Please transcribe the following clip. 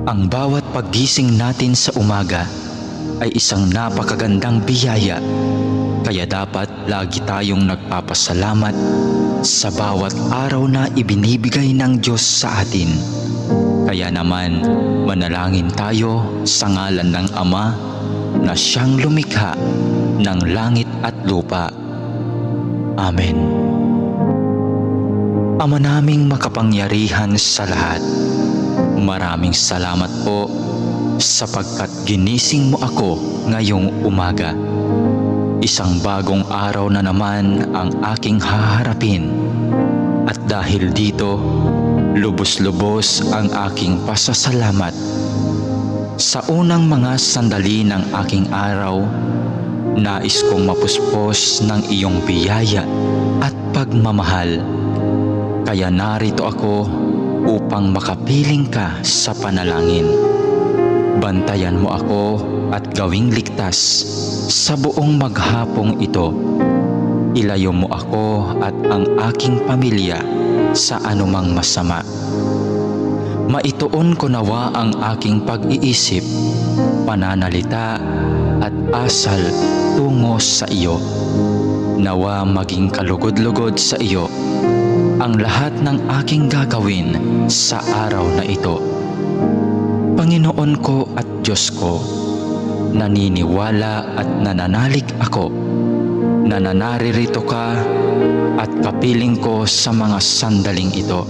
Ang bawat paggising natin sa umaga ay isang napakagandang biyaya, kaya dapat lagi tayong nagpapasalamat sa bawat araw na ibinibigay ng Diyos sa atin. Kaya naman, manalangin tayo sa ngalan ng Ama na siyang lumikha ng langit at lupa. Amen. Ama naming makapangyarihan sa lahat, maraming salamat po sapagkat ginising mo ako ngayong umaga. Isang bagong araw na naman ang aking haharapin. At dahil dito, lubos-lubos ang aking pasasalamat. Sa unang mga sandali ng aking araw, nais kong mapuspos ng iyong biyaya at pagmamahal. Kaya narito ako upang makapiling ka sa panalangin. Bantayan mo ako at gawing ligtas sa buong maghapong ito. Ilayo mo ako at ang aking pamilya sa anumang masama. Maituon ko nawa ang aking pag-iisip, pananalita at asal tungo sa iyo. Nawa maging kalugod-lugod sa iyo ang lahat ng aking gagawin sa araw na ito. Panginoon ko at Diyos ko, naniniwala at nananalig ako na naririto ka at kapiling ko sa mga sandaling ito.